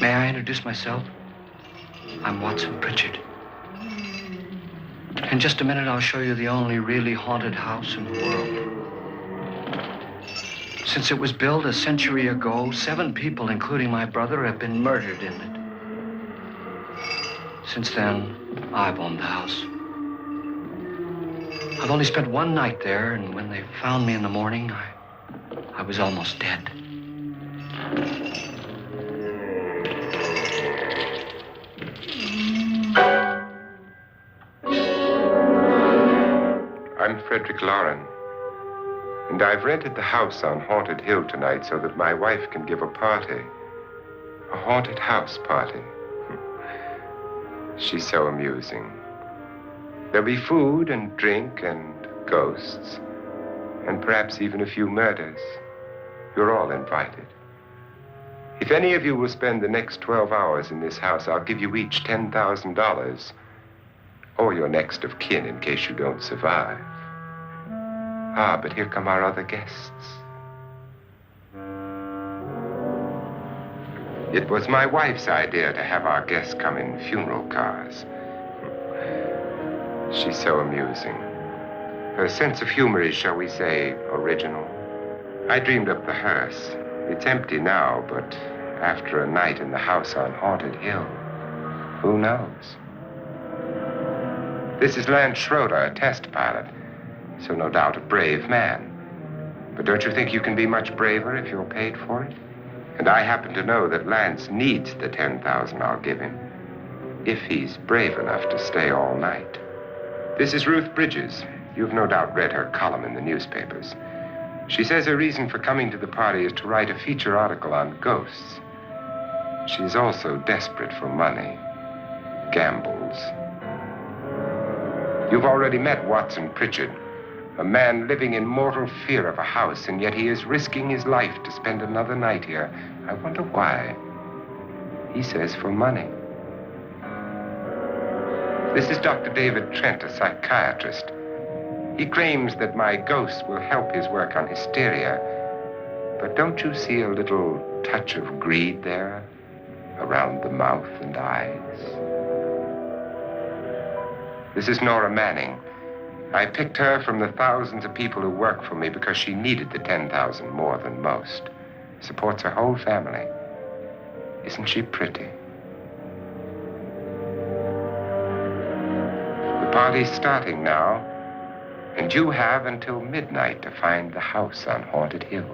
May I introduce myself? I'm Watson Pritchard. In just a minute, I'll show you the only really haunted house in the world. Since it was built a century ago, 7 people, including my brother, have been murdered in it. Since then, I've owned the house. I've only spent 1 night there, and when they found me in the morning, I was almost dead. I'm Frederick Loren, and I've rented the house on Haunted Hill tonight so that my wife can give a party. A haunted house party. She's so amusing. There'll be food and drink and ghosts, and perhaps even a few murders. You're all invited. If any of you will spend the next 12 hours in this house, I'll give you each $10,000, or your next of kin in case you don't survive. Ah, but here come our other guests. It was my wife's idea to have our guests come in funeral cars. She's so amusing. Her sense of humor is, shall we say, original. I dreamed up the hearse. It's empty now, but after a night in the house on Haunted Hill, who knows? This is Lance Schroeder, a test pilot, so no doubt a brave man. But don't you think you can be much braver if you're paid for it? And I happen to know that Lance needs the $10,000 I'll give him, if he's brave enough to stay all night. This is Ruth Bridges. You've no doubt read her column in the newspapers. She says her reason for coming to the party is to write a feature article on ghosts. She's also desperate for money. Gambles. You've already met Watson Pritchard, a man living in mortal fear of a house, and yet he is risking his life to spend another night here. I wonder why. He says for money. This is Dr. David Trent, a psychiatrist. He claims that my ghost will help his work on hysteria. But don't you see a little touch of greed there, around the mouth and eyes? This is Nora Manning. I picked her from the thousands of people who work for me because she needed the $10,000 more than most. Supports her whole family. Isn't she pretty? The party's starting now, and you have until midnight to find the house on Haunted Hill.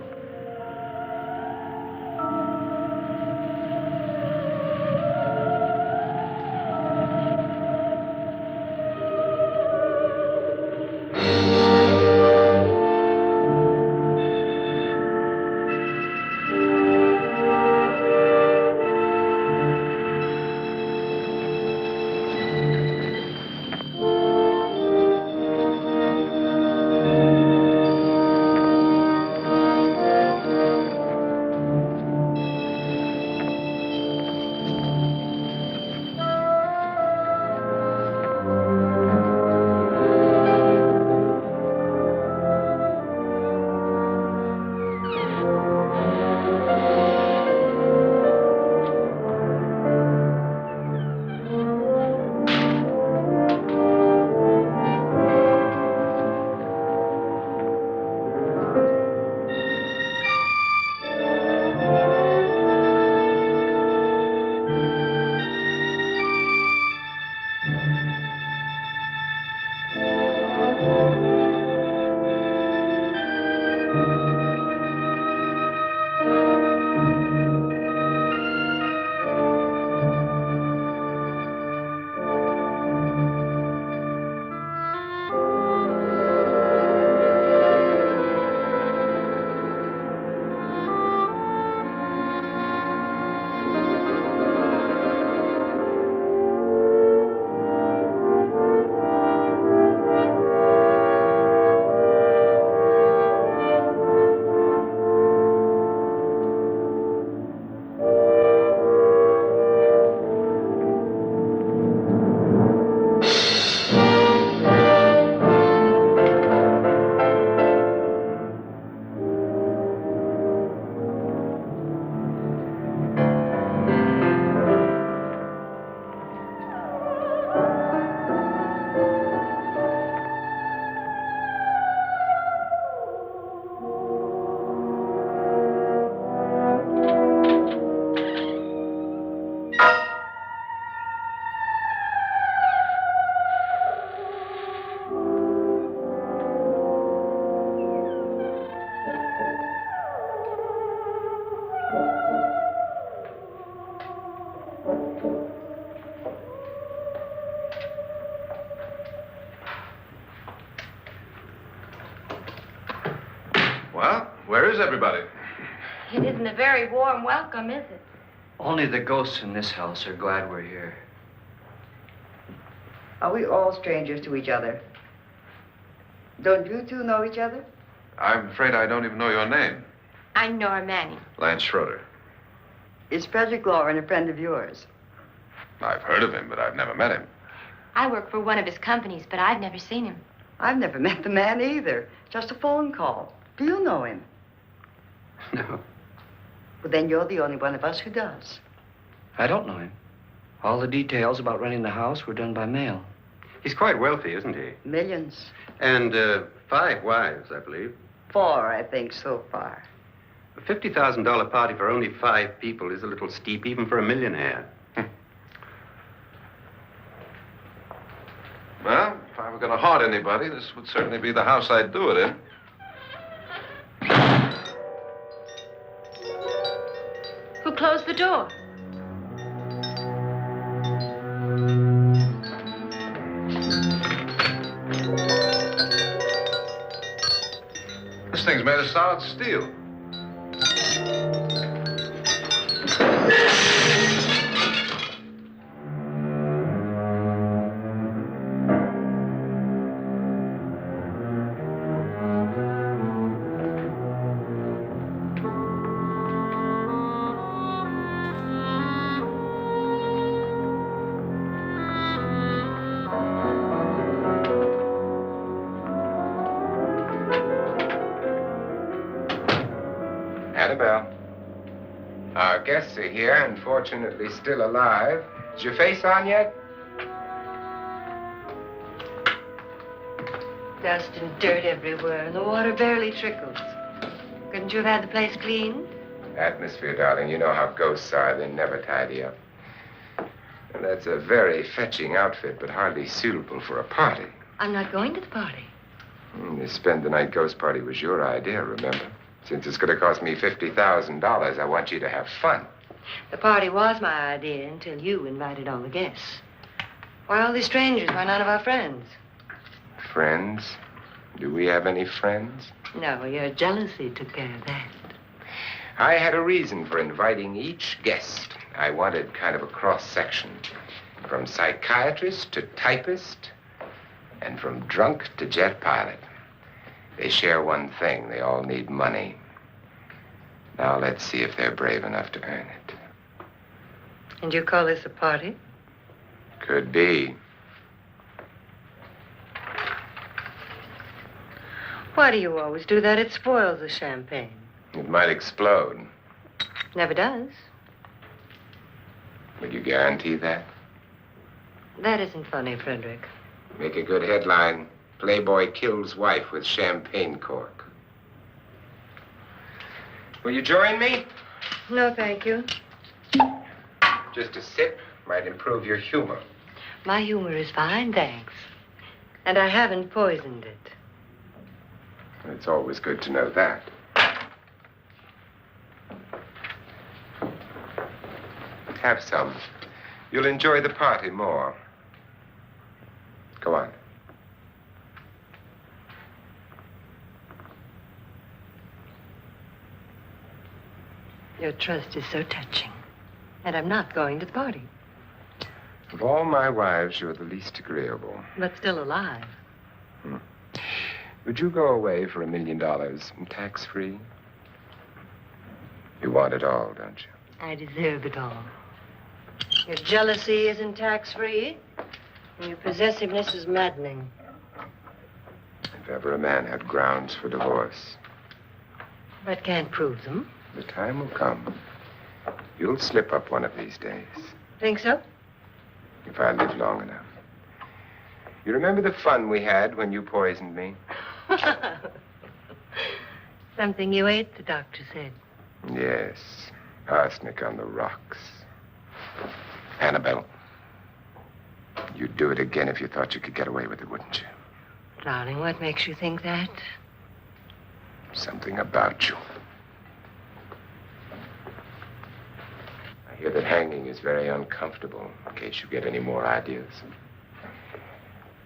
Well, where is everybody? It isn't a very warm welcome, is it? Only the ghosts in this house are glad we're here. Are we all strangers to each other? Don't you two know each other? I'm afraid I don't even know your name. I'm Nora Manning. Lance Schroeder. Is Frederick Loren a friend of yours? I've heard of him, but I've never met him. I work for one of his companies, but I've never seen him. I've never met the man either. Just a phone call. Do you know him? No, Well, then you're the only one of us who does. I don't know him. All the details about renting the house were done by mail. He's quite wealthy, isn't he? Millions. And 5 wives, I believe. 4, I think, so far. A $50,000 party for only 5 people is a little steep, even for a millionaire. Well, if I were going to haunt anybody, this would certainly be the house I'd do it in. Who closed the door? This thing's made of solid steel. Annabelle. Our guests are here, unfortunately still alive. Is your face on yet? Dust and dirt everywhere, and the water barely trickles. Couldn't you have had the place cleaned? Atmosphere, darling. You know how ghosts are. They never tidy up. And that's a very fetching outfit, but hardly suitable for a party. I'm not going to the party. The spend-the-night ghost party was your idea, remember? Since it's going to cost me $50,000, I want you to have fun. The party was my idea until you invited all the guests. Why all these strangers? Why none of our friends? Friends? Do we have any friends? No, your jealousy took care of that. I had a reason for inviting each guest. I wanted kind of a cross-section. From psychiatrist to typist, and from drunk to jet pilot. They share one thing. They all need money. Now let's see if they're brave enough to earn it. And you call this a party? Could be. Why do you always do that? It spoils the champagne. It might explode. Never does. Would you guarantee that? That isn't funny, Frederick. Make a good headline. Playboy kills wife with champagne cork. Will you join me? No, thank you. Just a sip might improve your humor. My humor is fine, thanks. And I haven't poisoned it. It's always good to know that. Have some. You'll enjoy the party more. Go on. Your trust is so touching. And I'm not going to the party. Of all my wives, you're the least agreeable. But still alive. Would you go away for $1 million tax-free? You want it all, don't you? I deserve it all. Your jealousy isn't tax-free. And your possessiveness is maddening. If ever a man had grounds for divorce, But can't prove them. the time will come. You'll slip up one of these days. Think so? If I live long enough. You remember the fun we had when you poisoned me? Something you ate, the doctor said. Yes. Arsenic on the rocks. Annabelle, you'd do it again if you thought you could get away with it, wouldn't you? Darling, what makes you think that? Something about you. I hear that hanging is very uncomfortable, in case you get any more ideas.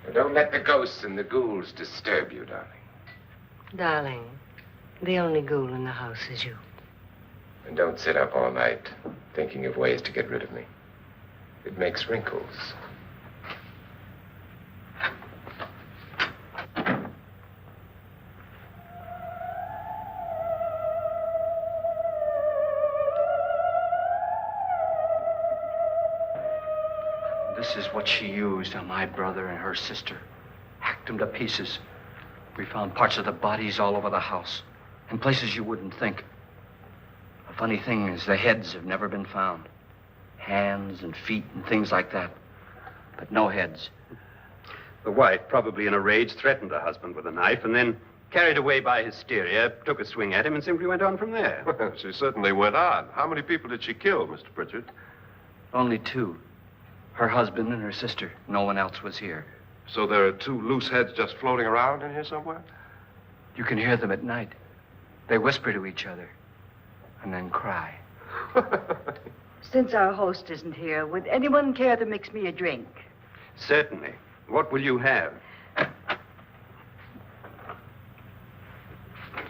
Now, don't let the ghosts and the ghouls disturb you, darling. Darling, the only ghoul in the house is you. And don't sit up all night thinking of ways to get rid of me. It makes wrinkles. This is what she used on my brother and her sister. Hacked them to pieces. We found parts of the bodies all over the house, in places you wouldn't think. The funny thing is the heads have never been found. Hands and feet and things like that. But no heads. The wife, probably in a rage, threatened her husband with a knife and then, carried away by hysteria, took a swing at him and simply went on from there. Well, she certainly went on. How many people did she kill, Mr. Pritchard? Only two. Her husband and her sister. No one else was here. So there are two loose heads just floating around in here somewhere? You can hear them at night. They whisper to each other and then cry. Since our host isn't here, would anyone care to mix me a drink? Certainly. What will you have?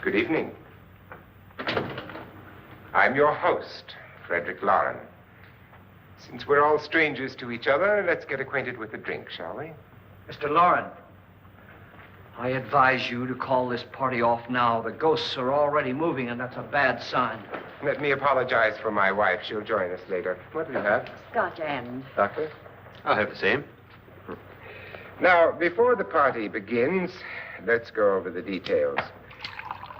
Good evening. I'm your host, Frederick Loren. Since we're all strangers to each other, let's get acquainted with a drink, shall we? Mr. Loren, I advise you to call this party off now. The ghosts are already moving, and that's a bad sign. Let me apologize for my wife. She'll join us later. What do you have? Scotch and. Doctor? I'll have the same. Now, before the party begins, let's go over the details.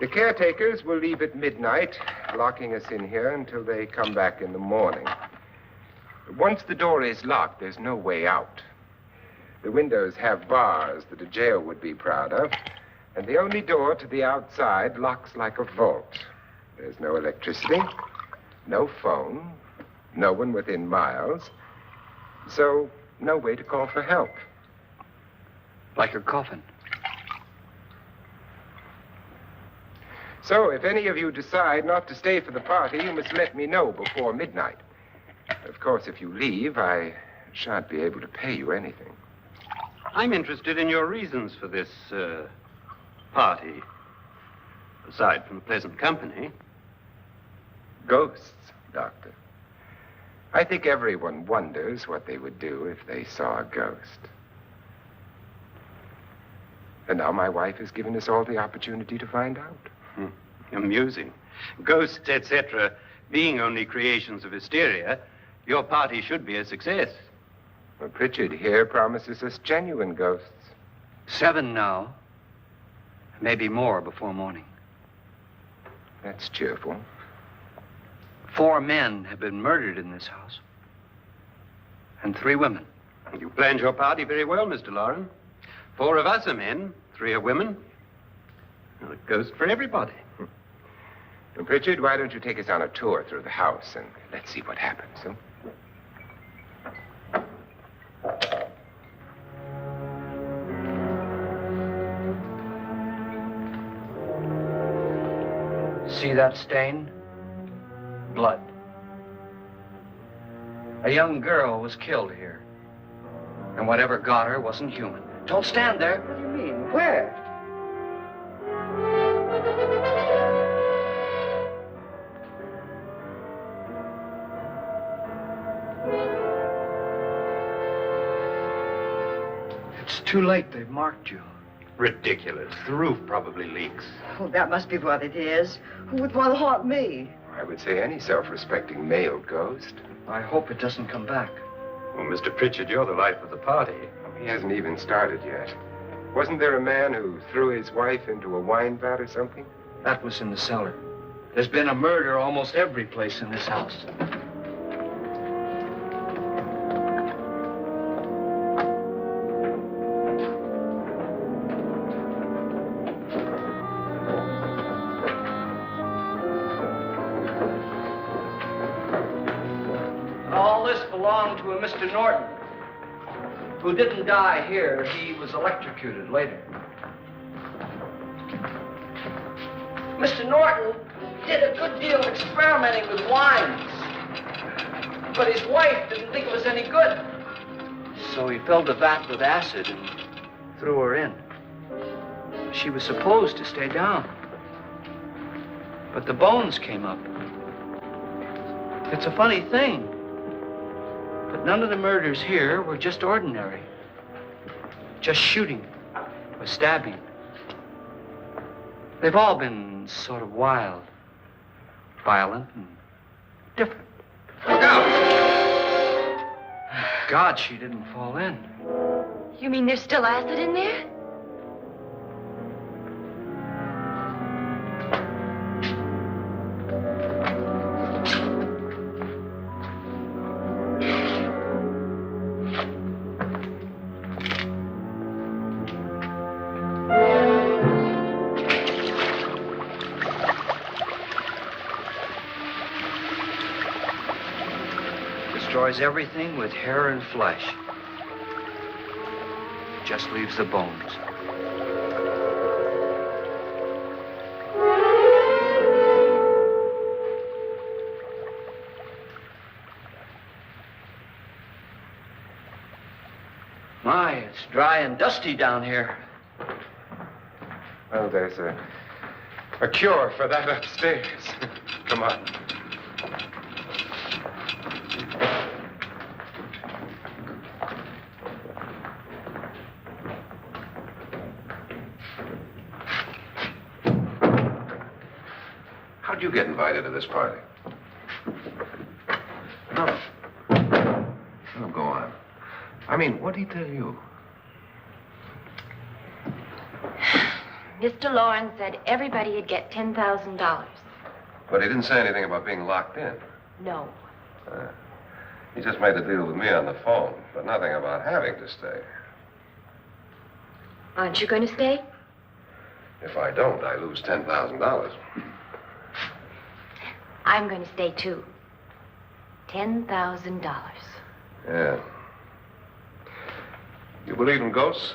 The caretakers will leave at midnight, locking us in here until they come back in the morning. Once the door is locked, there's no way out. The windows have bars that a jail would be proud of, and the only door to the outside locks like a vault. There's no electricity, no phone, no one within miles, so no way to call for help. Like a coffin. So if any of you decide not to stay for the party, you must let me know before midnight. Of course, if you leave, I shan't be able to pay you anything. I'm interested in your reasons for this, party. Aside from pleasant company. Ghosts, Doctor. I think everyone wonders what they would do if they saw a ghost. And now my wife has given us all the opportunity to find out. Amusing. Ghosts, etc., being only creations of hysteria, your party should be a success. Well, Pritchard here promises us genuine ghosts. 7 now. Maybe more before morning. That's cheerful. 4 men have been murdered in this house. And 3 women. You planned your party very well, Mr. Loren. 4 of us are men, 3 are women. Well, a ghost for everybody. Well, Pritchard, why don't you take us on a tour through the house and let's see what happens, huh? See that stain? Blood. A young girl was killed here. And whatever got her wasn't human. Don't stand there. What do you mean? Where? It's too late. They've marked you. Ridiculous. The roof probably leaks. Oh, that must be what it is. Who would want to haunt me? I would say any self-respecting male ghost. I hope it doesn't come back. Well, Mr. Pritchard, you're the life of the party. He hasn't even started yet. Wasn't there a man who threw his wife into a wine vat or something? That was in the cellar. There's been a murder almost every place in this house. All this belonged to a Mr. Norton, who didn't die here. He was electrocuted later. Mr. Norton did a good deal of experimenting with wines. but his wife didn't think it was any good. So he filled the vat with acid and threw her in. She was supposed to stay down. But the bones came up. It's a funny thing, but none of the murders here were just ordinary. Just shooting or stabbing. They've all been sort of wild, violent, and different. Look out! God, she didn't fall in. You mean there's still acid in there? Destroys everything with hair and flesh. Just leaves the bones. My, it's dry and dusty down here. Well, there's a cure for that upstairs. Come on. How'd you get invited to this party? No. Oh, go on. I mean, what'd he tell you? Mr. Loren said everybody'd get $10,000. But he didn't say anything about being locked in. No. He just made the deal with me on the phone, but nothing about having to stay. Aren't you going to stay? If I don't, I lose $10,000. I'm going to stay, too. $10,000. Yeah. You believe in ghosts?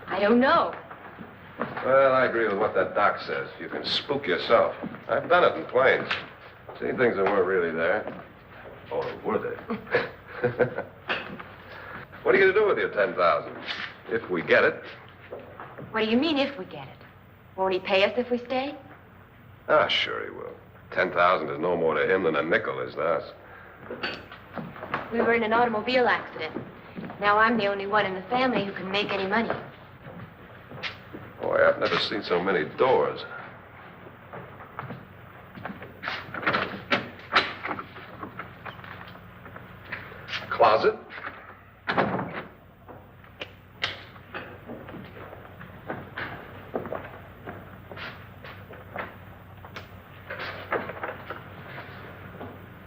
I don't know. Well, I agree with what that doc says. You can spook yourself. I've done it in planes. Seen things that weren't really there. Or were they? What are you going to do with your $10,000? If we get it. What do you mean, if we get it? Won't he pay us if we stay? Ah, sure he will. 10,000 is no more to him than a nickel is to us. We were in an automobile accident. Now I'm the only one in the family who can make any money. Boy, I've never seen so many doors. Closet.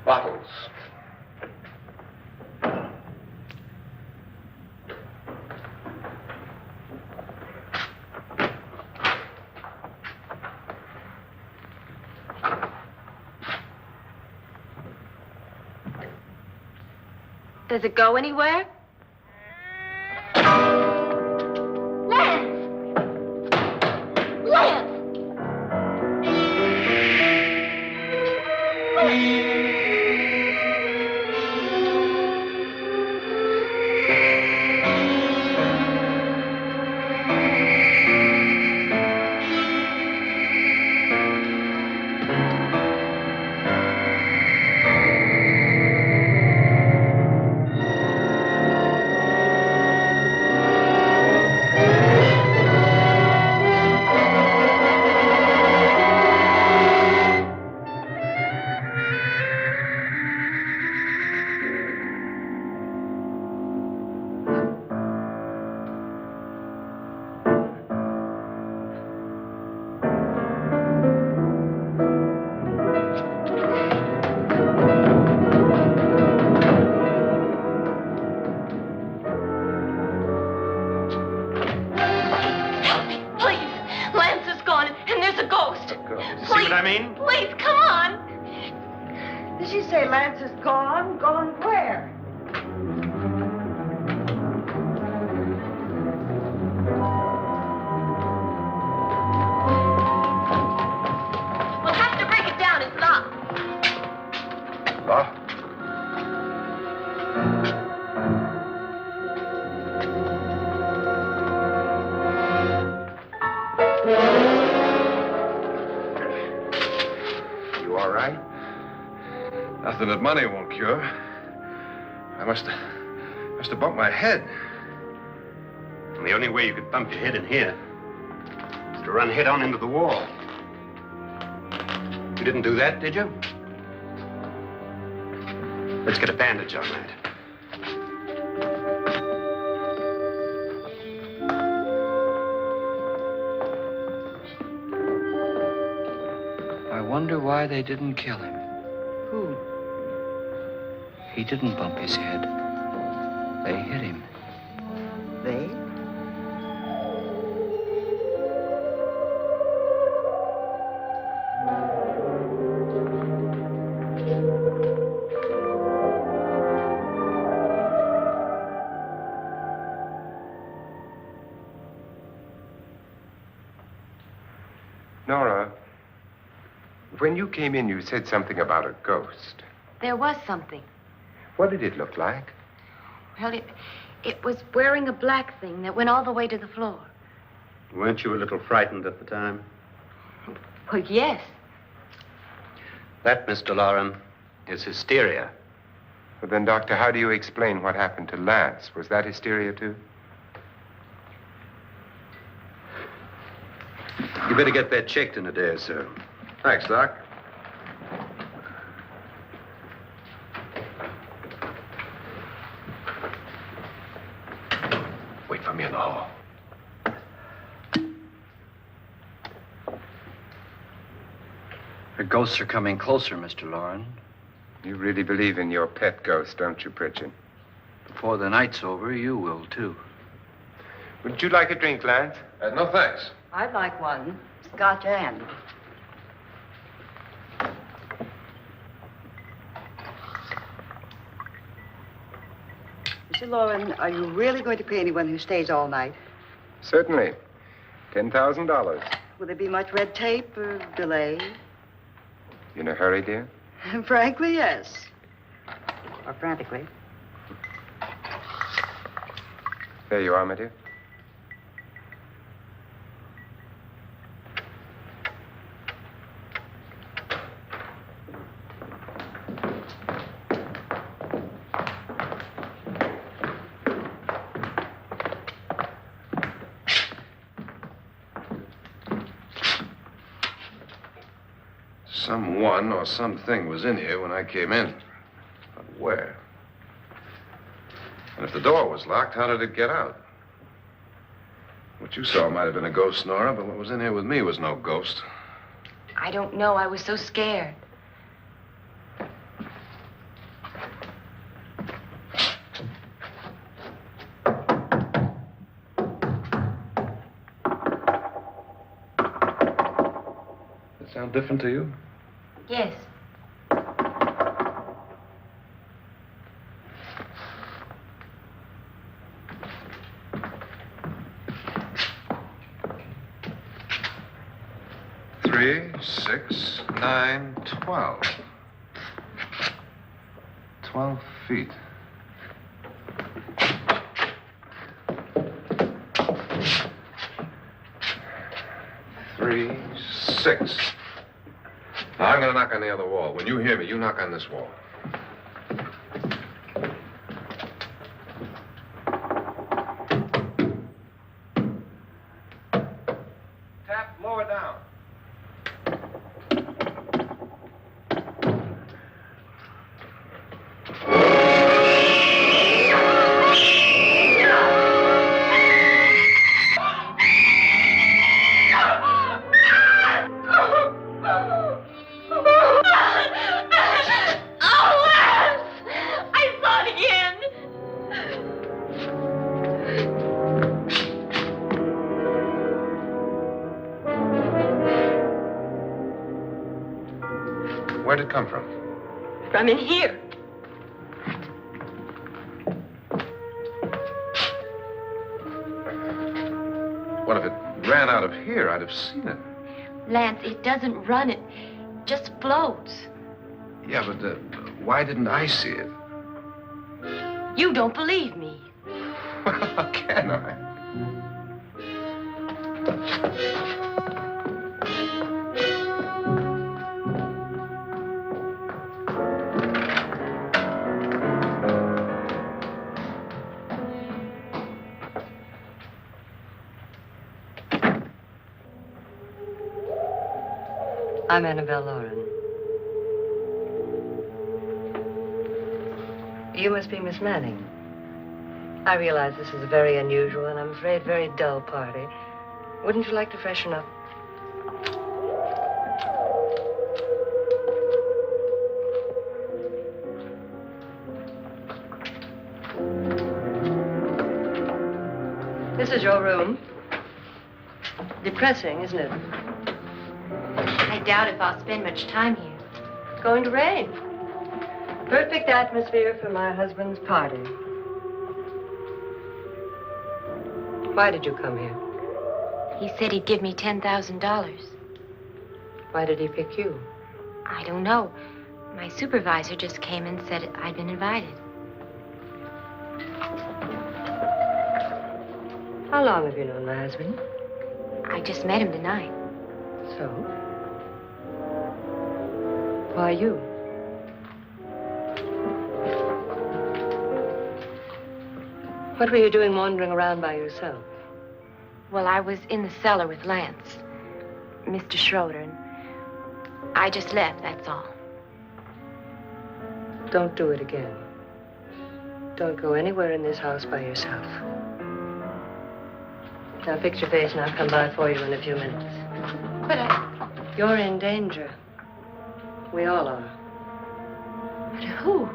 Bottles. Does it go anywhere? Lance! Lance! Lance is gone? Gone where? We'll have to break it down. It's locked. Locked? Nothing that money won't cure. I must have bumped my head. And the only way you could bump your head in here is to run head on into the wall. You didn't do that, did you? Let's get a bandage on that. I wonder why they didn't kill him. Who? He didn't bump his head. They hit him. They? Nora, when you came in, you said something about a ghost. There was something. What did it look like? Well, it was wearing a black thing that went all the way to the floor. Weren't you a little frightened at the time? Well, yes. That, Mr. Loren, is hysteria. Well, then, Doctor, how do you explain what happened to Lance? Was that hysteria, too? You better get that checked in a day or so. Thanks, Doc. Wait for me in the hall. The ghosts are coming closer, Mr. Loren. You really believe in your pet ghost, don't you, Pritchard? Before the night's over, you will, too. Would you like a drink, Lance? No, thanks. I'd like one. Scotch and. Mr. Loren, are you really going to pay anyone who stays all night? Certainly. $10,000. Will there be much red tape or delay? You in a hurry, dear? Frankly, yes. Or frantically. There you are, my dear. Someone or something was in here when I came in. But where? And if the door was locked, how did it get out? What you saw might have been a ghost, Nora, but what was in here with me was no ghost. I don't know. I was so scared. Does it sound different to you? Yes. Three, 6, 9, 12. 12 feet. Three, 6. Now, I'm going to knock on the other wall. When you hear me, you knock on this wall. Tap lower down. Where'd it come from? From in here. What if it ran out of here? I'd have seen it. Lance, it doesn't run. It just floats. Yeah, but why didn't I see it? You don't believe me. How can I? I'm Annabelle Loren. You must be Miss Manning. I realize this is a very unusual and I'm afraid very dull party. Wouldn't you like to freshen up? This is your room. Depressing, isn't it? I doubt if I'll spend much time here. It's going to rain. Perfect atmosphere for my husband's party. Why did you come here? He said he'd give me $10,000. Why did he pick you? I don't know. My supervisor just came and said I'd been invited. How long have you known my husband? I just met him tonight. So? Why you? What were you doing wandering around by yourself? Well, I was in the cellar with Lance, Mr. Schroeder, and I just left, that's all. Don't do it again. Don't go anywhere in this house by yourself. Now fix your face and I'll come by for you in a few minutes. But You're in danger. We all are. but who?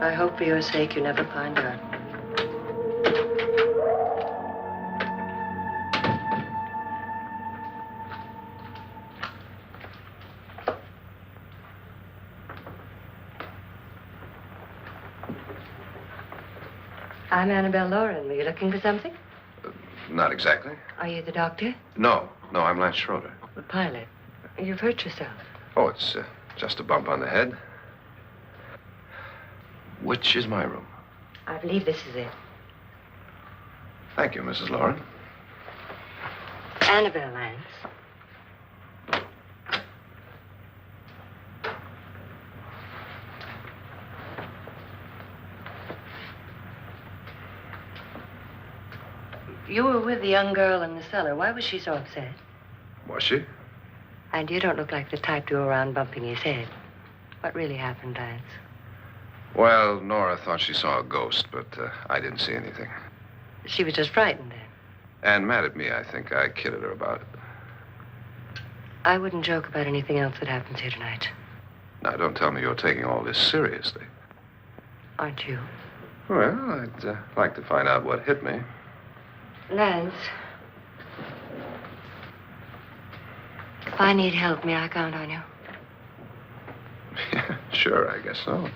I hope for your sake you never find out. I'm Annabelle Loren. Were you looking for something? Not exactly. Are you the doctor? No, I'm Lance Schroeder. The pilot. You've hurt yourself. Oh, it's just a bump on the head. Which is my room? I believe this is it. Thank you, Mrs. Loren. Annabelle, Lance. You were with the young girl in the cellar. Why was she so upset? Was she? And you don't look like the type to go around bumping his head. What really happened, Lance? Well, Nora thought she saw a ghost, but I didn't see anything. She was just frightened then. And mad at me, I think. I kidded her about it. I wouldn't joke about anything else that happens here tonight. Now, don't tell me you're taking all this seriously. Aren't you? Well, I'd like to find out what hit me. Lance. If I need help, may I count on you? Yeah, sure, I guess so.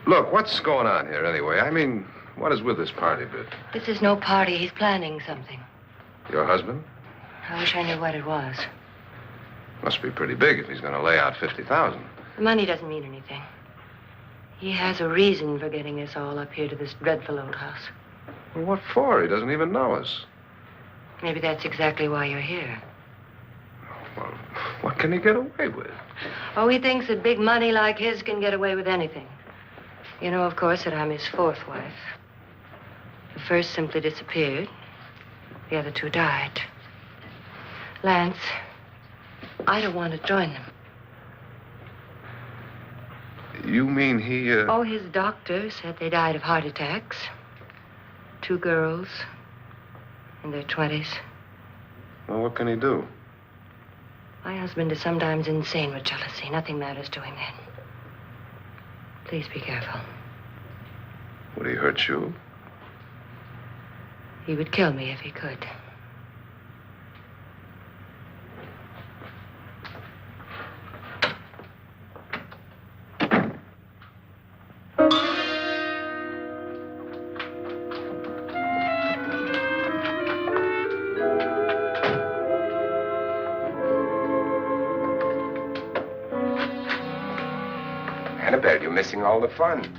Look, what's going on here anyway? I mean, what is with this party bit? This is no party. He's planning something. Your husband? I wish I knew what it was. Must be pretty big if he's going to lay out 50,000. The money doesn't mean anything. He has a reason for getting us all up here to this dreadful old house. Well, what for? He doesn't even know us. Maybe that's exactly why you're here. Well, what can he get away with? Oh, he thinks that big money like his can get away with anything. You know, of course, that I'm his fourth wife. The first simply disappeared. The other two died. Lance, I don't want to join them. You mean he, Oh, his doctor said they died of heart attacks. 2 girls in their 20s. Well, what can he do? My husband is sometimes insane with jealousy. Nothing matters to him then. Please be careful. Would he hurt you? He would kill me if he could. Annabelle, you're missing all the fun.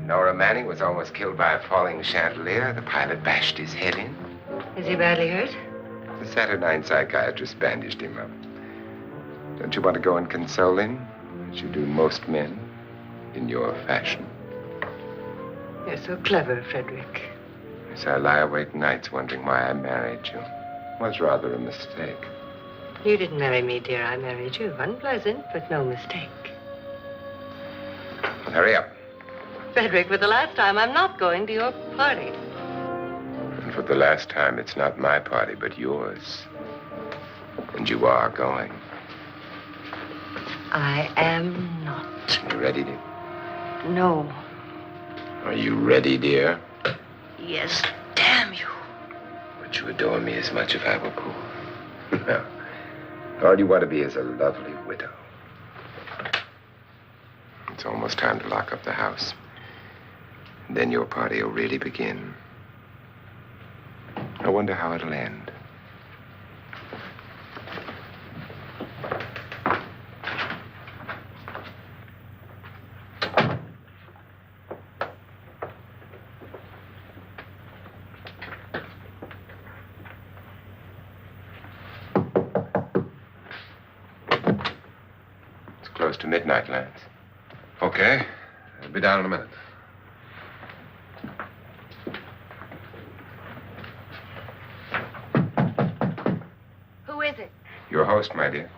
Nora Manning was almost killed by a falling chandelier. The pilot bashed his head in. Is he badly hurt? The Saturnine psychiatrist bandaged him up. Don't you want to go and console him, as you do most men, in your fashion? You're so clever, Frederick. So I lie awake nights wondering why I married you. was rather a mistake. You didn't marry me, dear. I married you. Unpleasant, but no mistake. Hurry up. Frederick, for the last time, I'm not going to your party. And for the last time, it's not my party, but yours. And you are going. I am not. You ready, dear? No. Are you ready, dear? Yes, damn you. Would you adore me as much if I were poor? No. All you want to be is a lovely widow. It's almost time to lock up the house. Then your party will really begin. I wonder how it'll end. It's close to midnight, Lance. Okay. I'll be down in a minute. Who is it? Your host, my dear.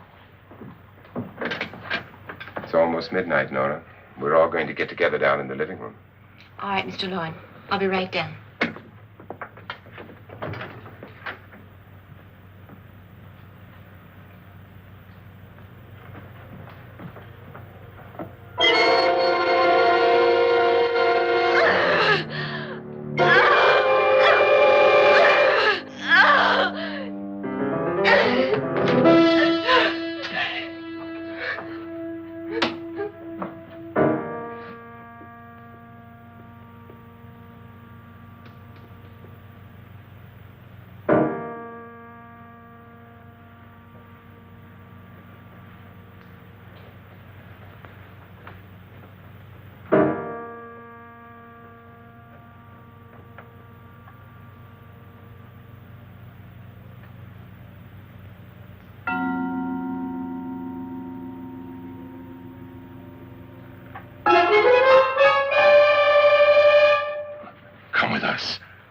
It's almost midnight, Nora. We're all going to get together down in the living room. All right, Mr. Loren. I'll be right down.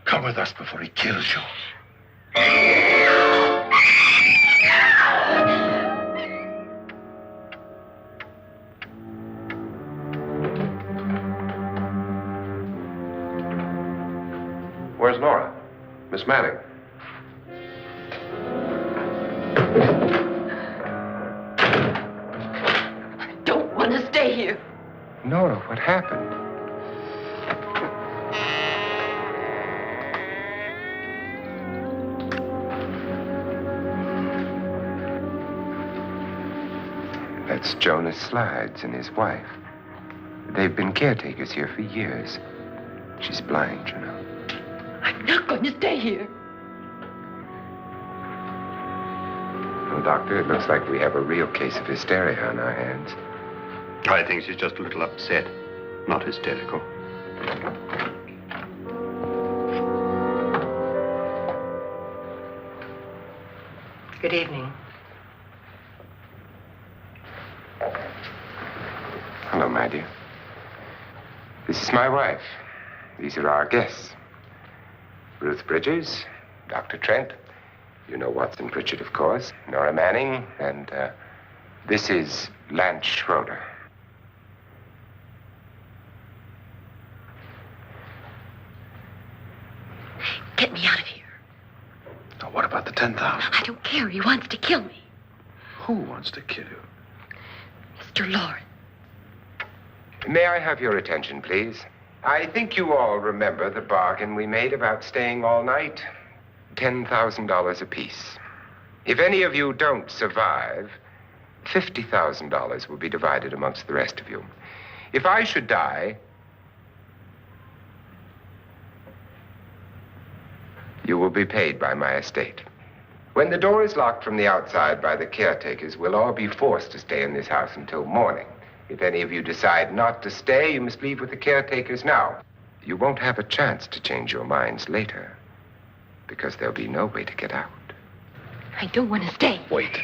Come with us before he kills you. Where's Nora? Miss Manning. I don't want to stay here. Nora, what happened? That's Jonas Slides and his wife. They've been caretakers here for years. She's blind, you know. I'm not going to stay here. Well, Doctor, it looks like we have a real case of hysteria on our hands. I think she's just a little upset, not hysterical. Good evening. Hello, my dear. This is my wife. These are our guests. Ruth Bridges, Dr. Trent. You know Watson Pritchard, of course. Nora Manning, and this is Lance Schroeder. Get me out of here. Now, what about the 10,000? I don't care. He wants to kill me. Who wants to kill you? Mr. Loren. May I have your attention, please? I think you all remember the bargain we made about staying all night. $10,000 apiece. If any of you don't survive, $50,000 will be divided amongst the rest of you. If I should die, you will be paid by my estate. When the door is locked from the outside by the caretakers, we'll all be forced to stay in this house until morning. If any of you decide not to stay, you must leave with the caretakers now. You won't have a chance to change your minds later, because there'll be no way to get out. I don't want to stay. Wait.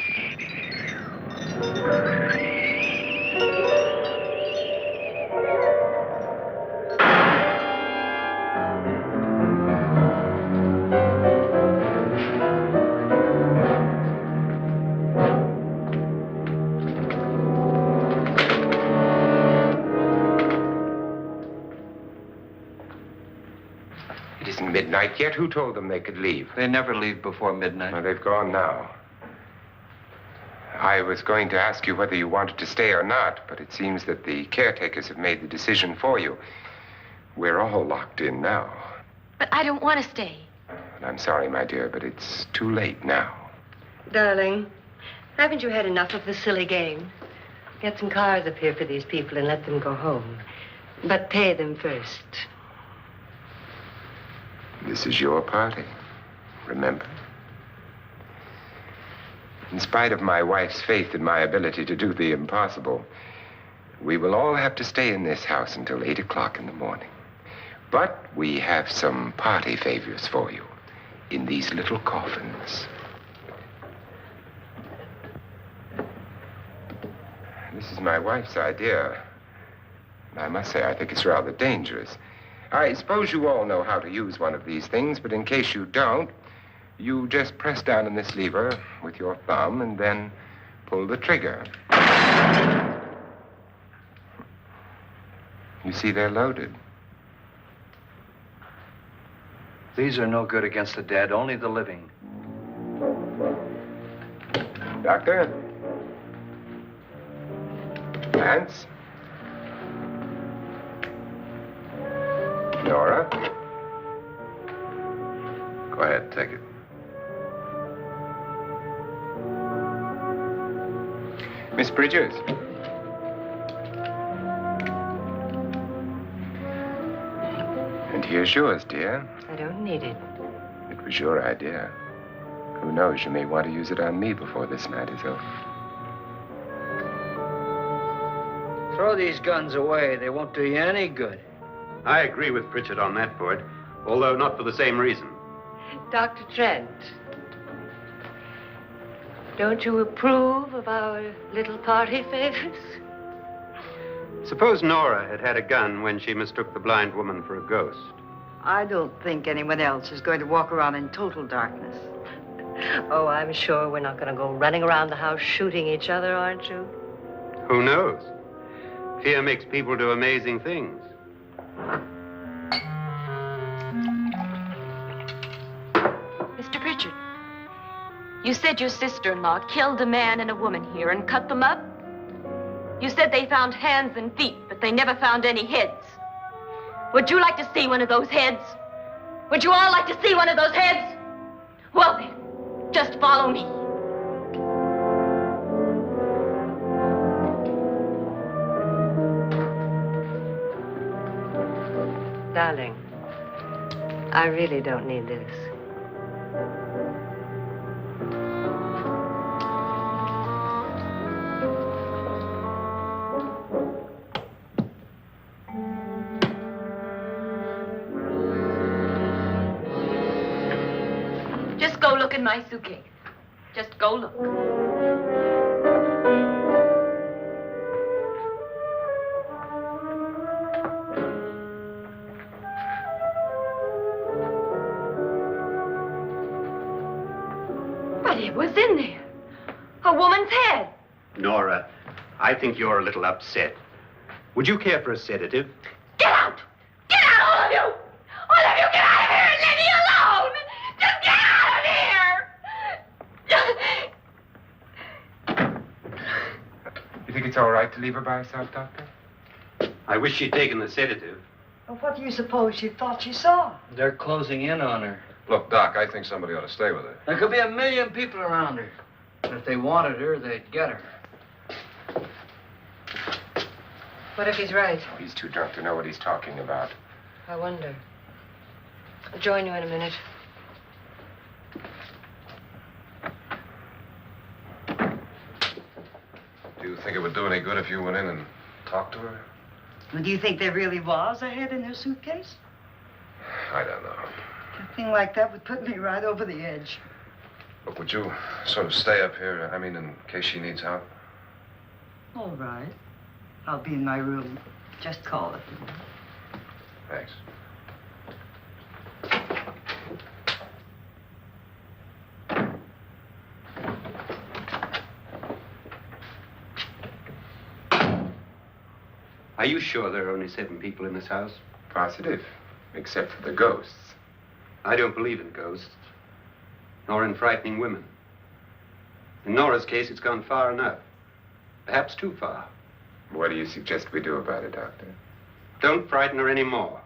midnight yet? Who told them they could leave? They never leave before midnight. Well, they've gone now. I was going to ask you whether you wanted to stay or not, but it seems that the caretakers have made the decision for you. We're all locked in now. But I don't want to stay. And I'm sorry, my dear, but it's too late now. Darling, haven't you had enough of the silly game? Get some cars up here for these people and let them go home. But pay them first. This is your party, remember? In spite of my wife's faith in my ability to do the impossible, we will all have to stay in this house until 8 o'clock in the morning. But we have some party favors for you in these little coffins. This is my wife's idea. I must say, I think it's rather dangerous. I suppose you all know how to use one of these things, but in case you don't, you just press down on this lever with your thumb and then pull the trigger. You see, they're loaded. These are no good against the dead, only the living. Doctor? Lance? Nora? Go ahead, take it. Miss Bridges? And here's yours, dear. I don't need it. It was your idea. Who knows, you may want to use it on me before this night is over. Throw these guns away. They won't do you any good. I agree with Pritchard on that point, although not for the same reason. Dr. Trent, don't you approve of our little party favors? Suppose Nora had had a gun when she mistook the blind woman for a ghost. I don't think anyone else is going to walk around in total darkness. Oh, I'm sure we're not going to go running around the house shooting each other, aren't you? Who knows? Fear makes people do amazing things. Mr. Pritchard, you said your sister-in-law killed a man and a woman here and cut them up? You said they found hands and feet, but they never found any heads. Would you like to see one of those heads? Would you all like to see one of those heads? Well then, just follow me. Darling, I really don't need this. Just go look in my suitcase. Just go look. But it was in there. A woman's head. Nora, I think you're a little upset. Would you care for a sedative? Get out! Get out, all of you! All of you, get out of here and leave me alone! Just get out of here! You think it's all right to leave her by herself, Doctor? I wish she'd taken the sedative. Well, what do you suppose she thought she saw? They're closing in on her. Look, Doc, I think somebody ought to stay with her. There could be 1 million people around her. But if they wanted her, they'd get her. What if he's right? He's too drunk to know what he's talking about. I wonder. I'll join you in a minute. Do you think it would do any good if you went in and talked to her? Well, do you think there really was a head in her suitcase? I don't know. A thing like that would put me right over the edge. Look, would you sort of stay up here, I mean, in case she needs help? All right. I'll be in my room. Just call it. Thanks. Are you sure there are only 7 people in this house? Positive, except for the ghosts. I don't believe in ghosts, nor in frightening women. In Nora's case, it's gone far enough. Perhaps too far. What do you suggest we do about it, Doctor? Don't frighten her anymore.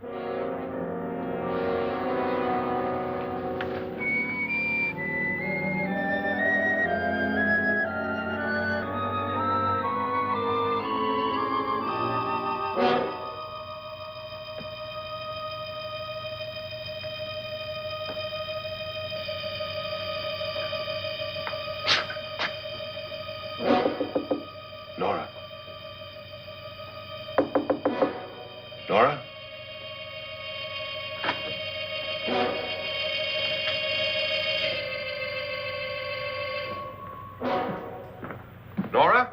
Nora? Nora? Nora?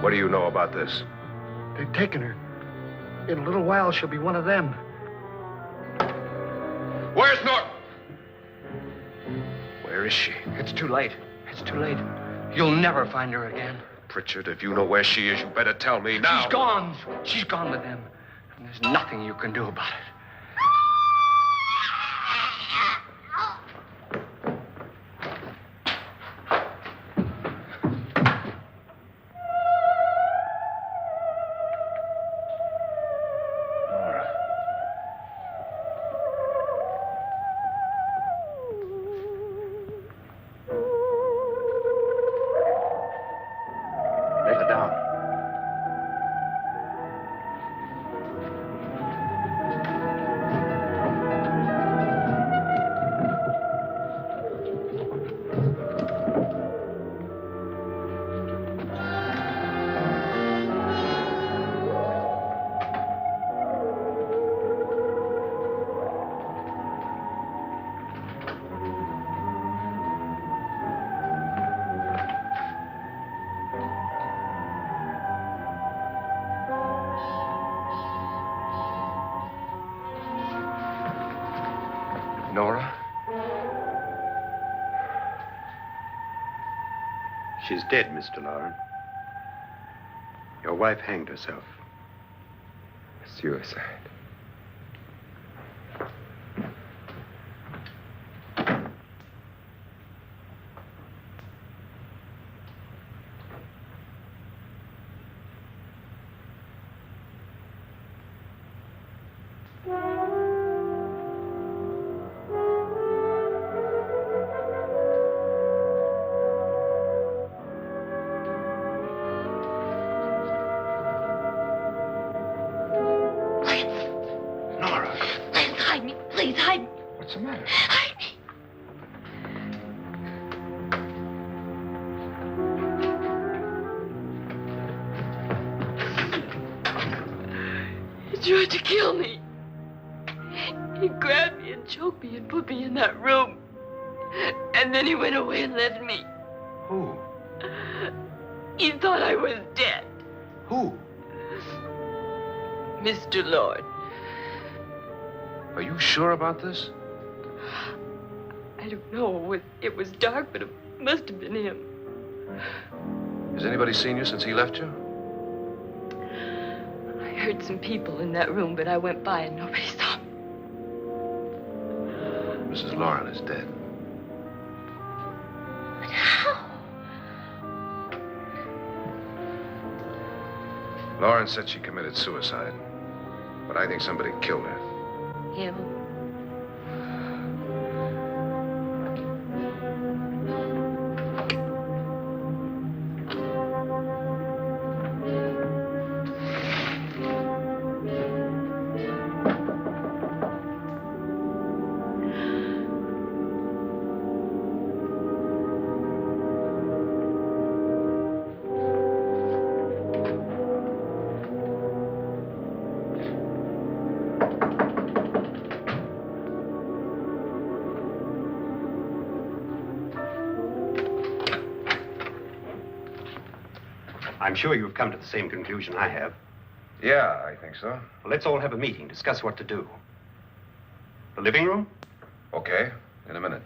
What do you know about this? They've taken her. In a little while, she'll be one of them. Where's Nora? Where is she? It's too late. It's too late. You'll never find her again. Pritchard, if you know where she is, you better tell me now. She's gone. She's gone with them. And there's nothing you can do about it. Nora? She's dead, Mr. Loren. Your wife hanged herself. Suicide. What's the matter? Hide me. He tried to kill me. He grabbed me and choked me and put me in that room. And then he went away and left me. Who? He thought I was dead. Who? Mr. Lord. Are you sure about this? I don't know. It was dark, but it must have been him. Has anybody seen you since he left you? I heard some people in that room, but I went by and nobody saw me. Mrs. Loren is dead. But how? Loren said she committed suicide, but I think somebody killed her. Him? I'm sure you've come to the same conclusion I have. Yeah, I think so. Well, let's all have a meeting, discuss what to do. The living room? Okay, in a minute.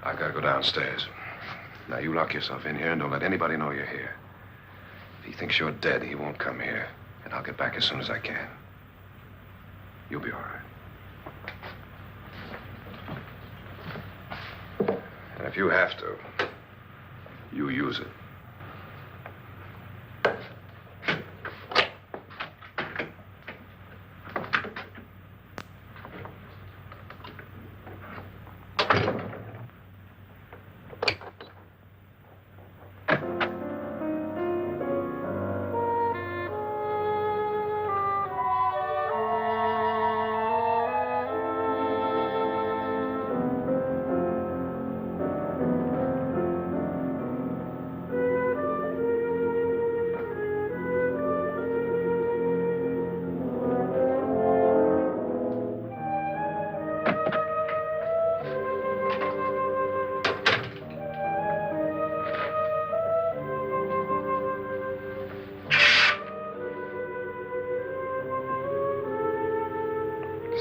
I gotta go downstairs. Now, you lock yourself in here and don't let anybody know you're here. If he thinks you're dead, he won't come here. And I'll get back as soon as I can. You'll be all right. And if you have to, you use it.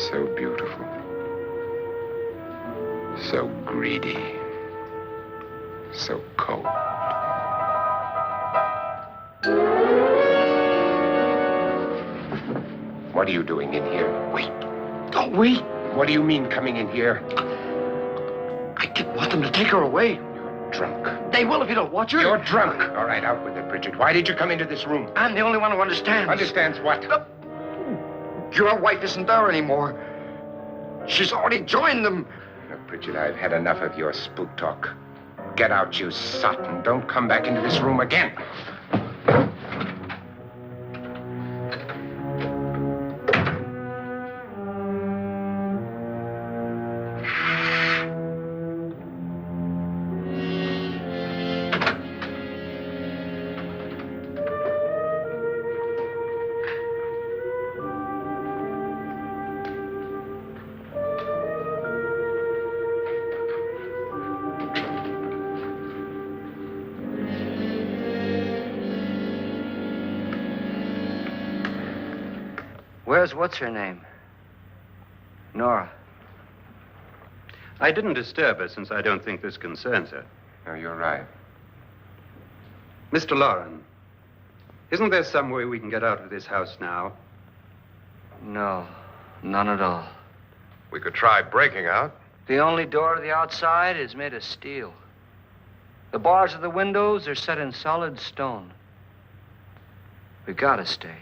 So beautiful. So greedy. So cold. What are you doing in here? Wait. Don't wait. What do you mean coming in here? I didn't want them to take her away. You're drunk. They will if you don't watch her. You're drunk. All right, out with it, Bridget. Why did you come into this room? I'm the only one who understands. Understands what? Your wife isn't there anymore. She's already joined them. Look, Bridget, I've had enough of your spook talk. Get out, you sot, and don't come back into this room again. Where's what's-her-name? Nora. I didn't disturb her since I don't think this concerns her. No, you're right. Mr. Loren, isn't there some way we can get out of this house now? No, none at all. We could try breaking out. The only door to the outside is made of steel. The bars of the windows are set in solid stone. We gotta stay.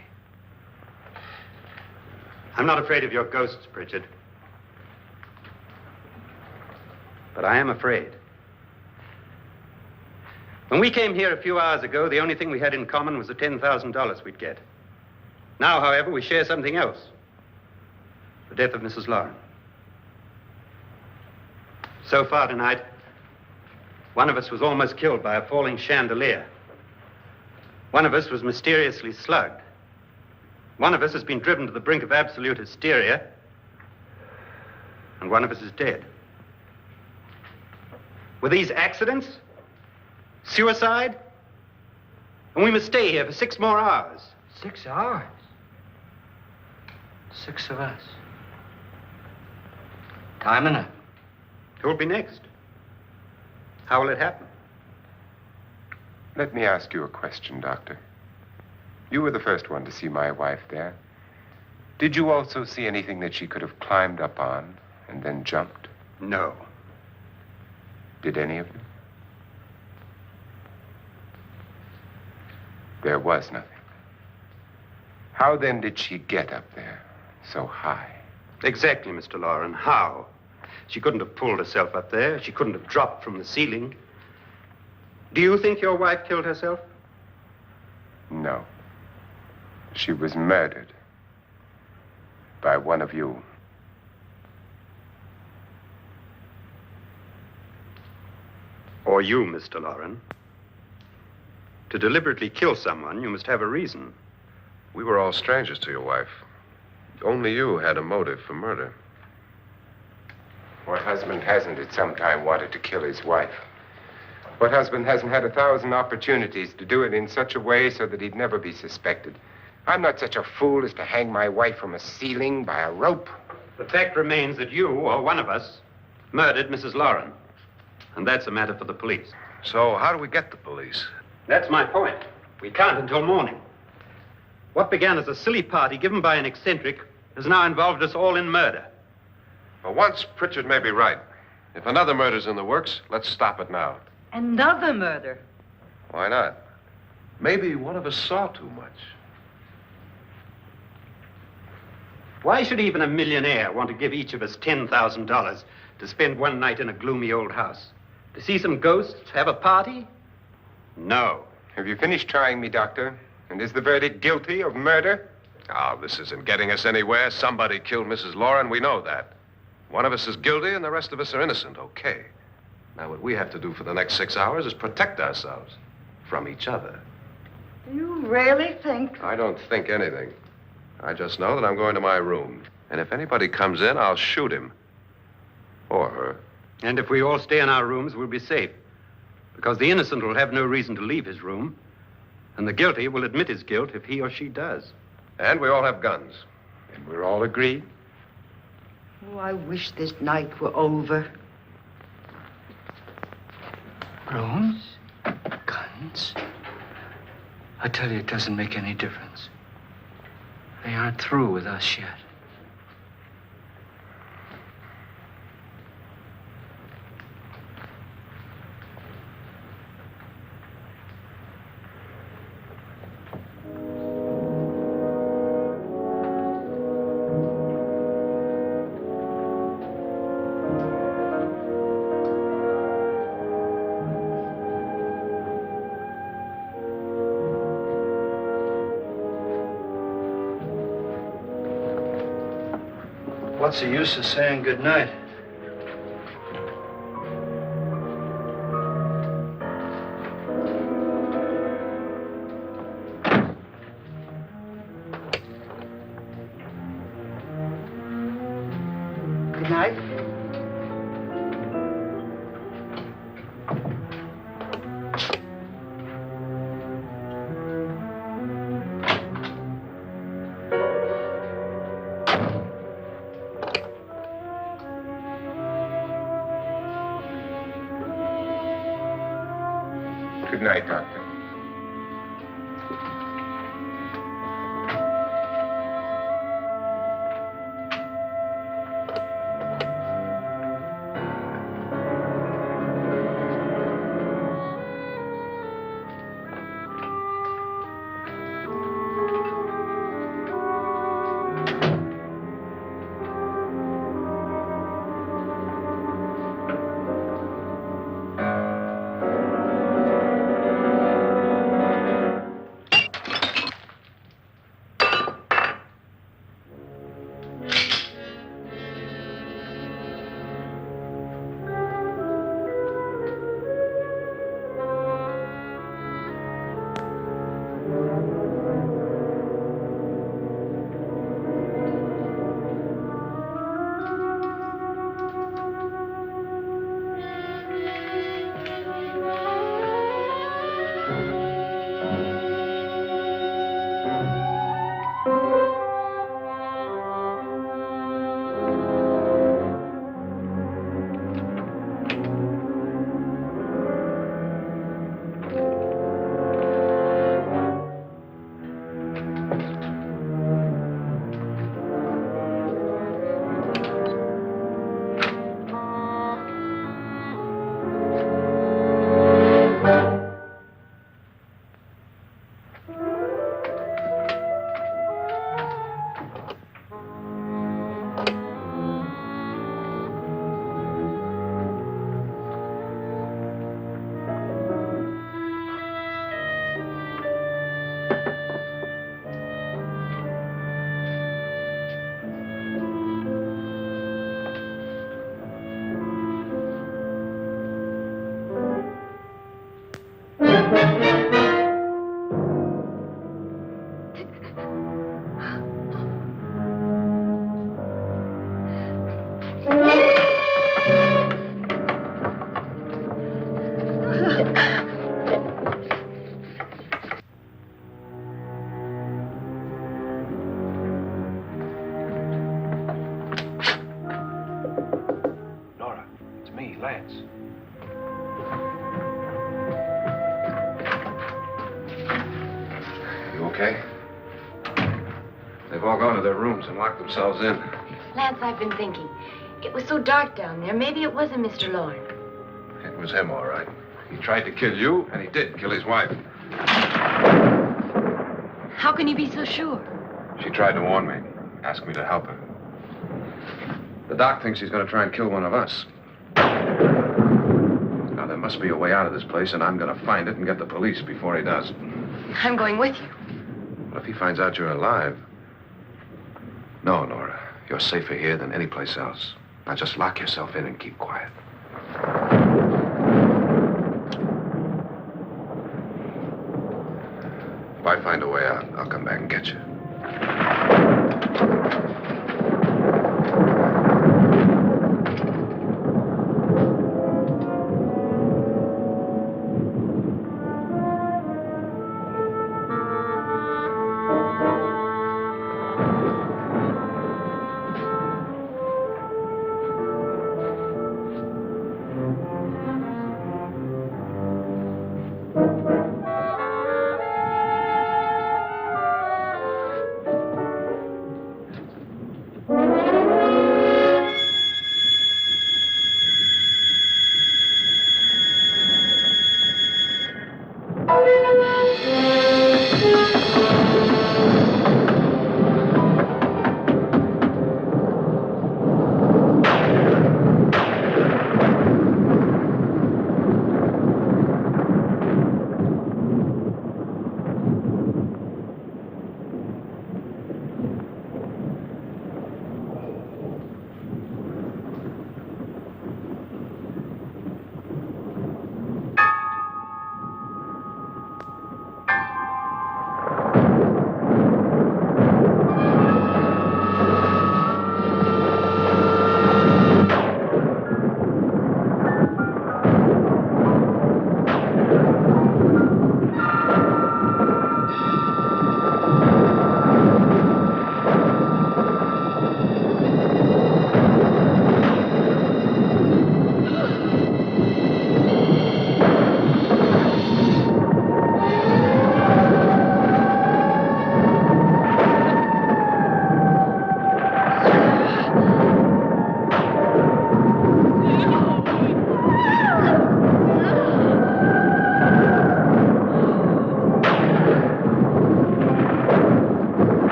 I'm not afraid of your ghosts, Bridget. But I am afraid. When we came here a few hours ago, the only thing we had in common was the $10,000 we'd get. Now, however, we share something else. The death of Mrs. Loren. So far tonight, one of us was almost killed by a falling chandelier. One of us was mysteriously slugged. One of us has been driven to the brink of absolute hysteria, and one of us is dead. Were these accidents? Suicide? And we must stay here for 6 more hours. 6 hours? 6 of us. Time enough. Who'll be next? How will it happen? Let me ask you a question, Doctor. You were the first one to see my wife there. Did you also see anything that she could have climbed up on and then jumped? No. Did any of you? There was nothing. How then did she get up there so high? Exactly, Mr. Loren. How? She couldn't have pulled herself up there. She couldn't have dropped from the ceiling. Do you think your wife killed herself? No. She was murdered by one of you. Or you, Mr. Loren. To deliberately kill someone, you must have a reason. We were all strangers to your wife. Only you had a motive for murder. What husband hasn't at some time wanted to kill his wife? What husband hasn't had 1,000 opportunities to do it in such a way so that he'd never be suspected? I'm not such a fool as to hang my wife from a ceiling by a rope. The fact remains that you, or one of us, murdered Mrs. Loren. And that's a matter for the police. So how do we get the police? That's my point. We can't until morning. What began as a silly party given by an eccentric has now involved us all in murder. For once, Pritchard may be right. If another murder's in the works, let's stop it now. Another murder? Why not? Maybe one of us saw too much. Why should even a millionaire want to give each of us $10,000 to spend one night in a gloomy old house? To see some ghosts, have a party? No. Have you finished trying me, Doctor? And is the verdict guilty of murder? Oh, this isn't getting us anywhere. Somebody killed Mrs. Loren. We know that. One of us is guilty and the rest of us are innocent. Okay. Now, what we have to do for the next 6 hours is protect ourselves from each other. You really think? I don't think anything. I just know that I'm going to my room. And if anybody comes in, I'll shoot him. Or her. And if we all stay in our rooms, we'll be safe. Because the innocent will have no reason to leave his room. And the guilty will admit his guilt if he or she does. And we all have guns. And we're all agreed? Oh, I wish this night were over. Rooms? Guns? I tell you, it doesn't make any difference. They aren't through with us yet. What's the use of saying goodnight? Good night. Good night, Doctor. me, Lance. You okay? They've all gone to their rooms and locked themselves in. Lance, I've been thinking. It was so dark down there. Maybe it wasn't Mr. Loren. It was him, all right. He tried to kill you, and he did kill his wife. How can you be so sure? She tried to warn me, asked me to help her. The doc thinks he's going to try and kill one of us. Now, there must be a way out of this place, and I'm going to find it and get the police before he does. I'm going with you. Well, if he finds out you're alive... No, Nora. You're safer here than any place else. Now, just lock yourself in and keep quiet. If I find a way out, I'll come back and get you.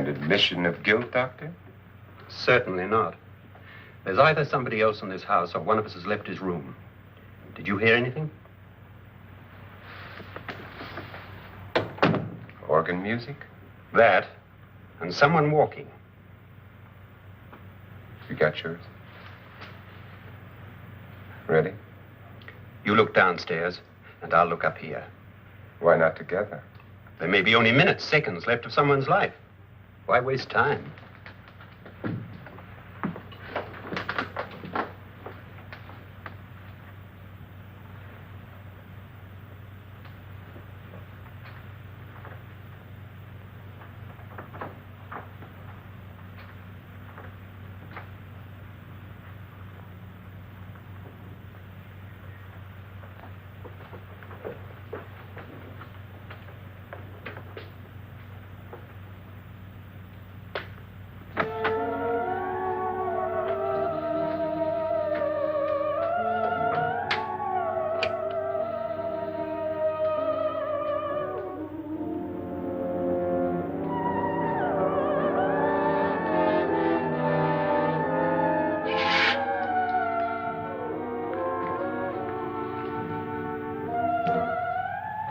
admission of guilt, Doctor? Certainly not. There's either somebody else in this house or one of us has left his room. Did you hear anything? Organ music? That, and someone walking. You got yours? Ready? You look downstairs, and I'll look up here. Why not together? There may be only minutes, seconds left of someone's life. Why waste time?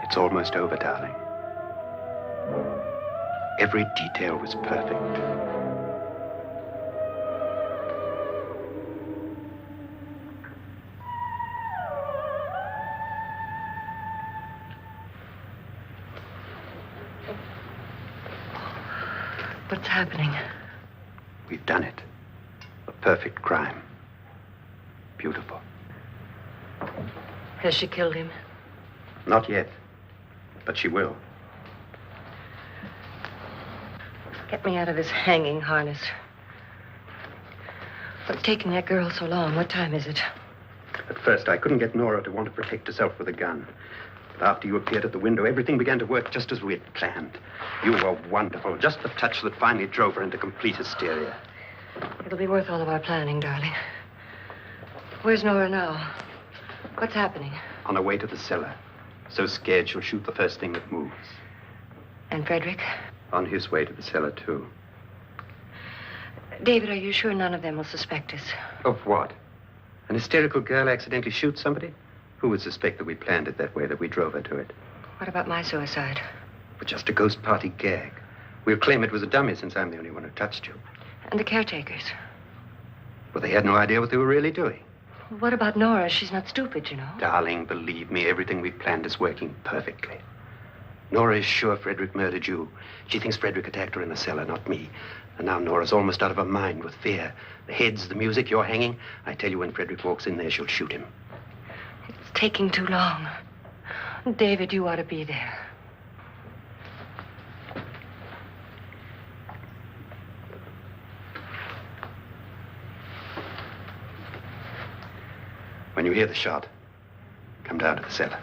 It's almost over, darling. Every detail was perfect. What's happening? We've done it. A perfect crime. Beautiful. Has she killed him? Not yet, but she will. Get me out of this hanging harness. What's taking that girl so long? What time is it? At first, I couldn't get Nora to want to protect herself with a gun. But after you appeared at the window, everything began to work just as we had planned. You were wonderful. Just the touch that finally drove her into complete hysteria. It'll be worth all of our planning, darling. Where's Nora now? What's happening? On her way to the cellar. So scared she'll shoot the first thing that moves. And Frederick? On his way to the cellar, too. David, are you sure none of them will suspect us? Of what? An hysterical girl accidentally shoots somebody? Who would suspect that we planned it that way, that we drove her to it? What about my suicide? But just a ghost party gag. We'll claim it was a dummy since I'm the only one who touched you. And the caretakers? Well, they had no idea what they were really doing. What about Nora? She's not stupid, you know. Darling, believe me, everything we planned is working perfectly. Nora is sure Frederick murdered you. She thinks Frederick attacked her in the cellar, not me. And now Nora's almost out of her mind with fear. The heads, the music, you're hanging. I tell you, when Frederick walks in there, she'll shoot him. It's taking too long. David, you ought to be there. When you hear the shot, come down to the cellar.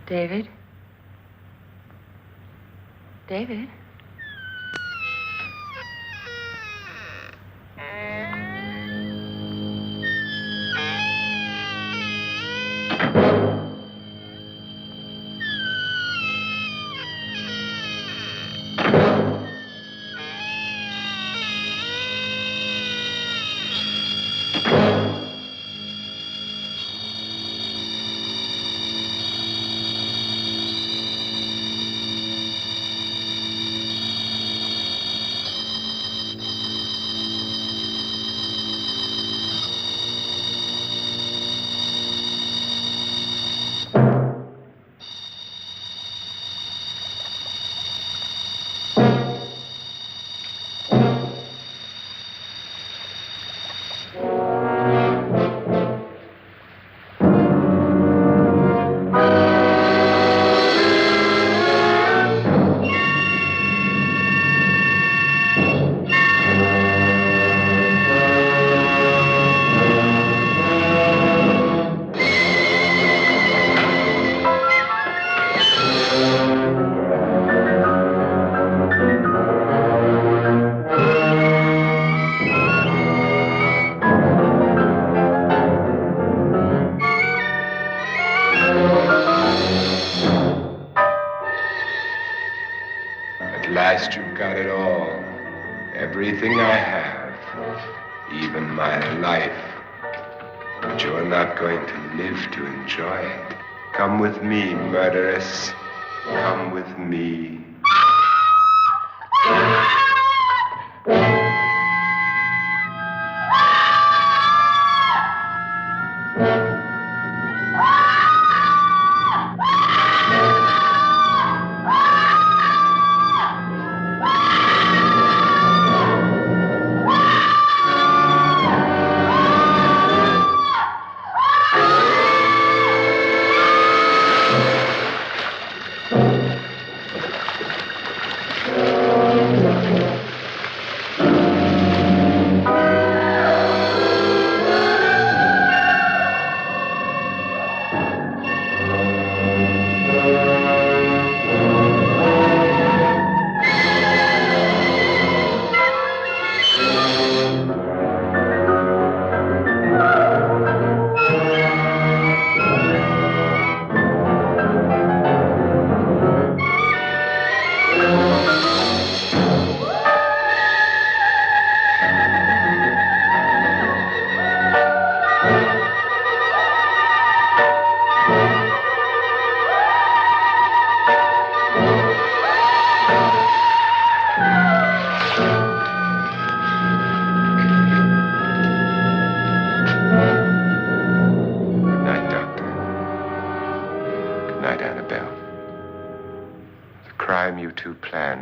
David? David? You've got it all. Everything I have. Even my life. But you're not going to live to enjoy it. Come with me, murderess. Come with me.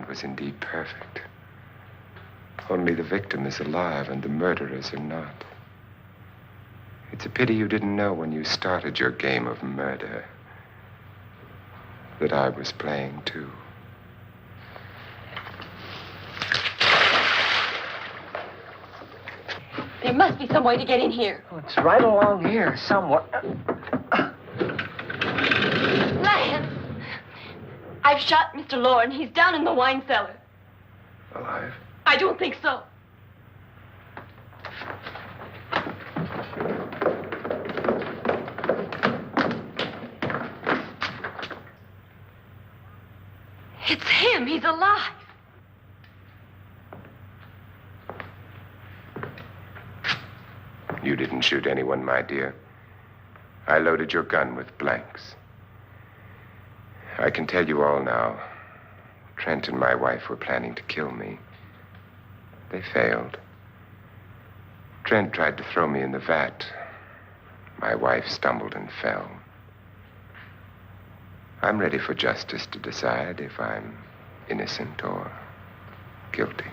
Was indeed perfect. Only the victim is alive and the murderers are not. It's a pity you didn't know when you started your game of murder that I was playing too. There must be some way to get in here. Oh, it's right along here somewhere. Lance! I've shot Mr. Loren. He's down in the wine cellar. Alive? I don't think so. It's him. He's alive. You didn't shoot anyone, my dear. I loaded your gun with blanks. I can tell you all now. Trent and my wife were planning to kill me. They failed. Trent tried to throw me in the vat. My wife stumbled and fell. I'm ready for justice to decide if I'm innocent or guilty.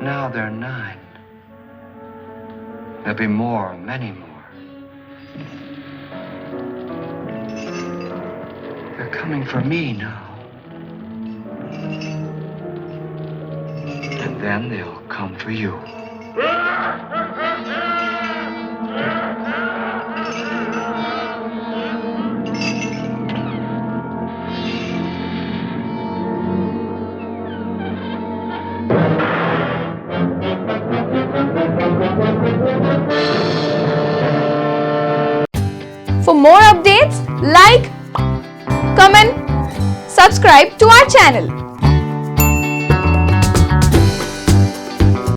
Now they're 9. There'll be more, many more. They're coming for me now. And then they'll come for you. For more updates, like, comment, subscribe to our channel.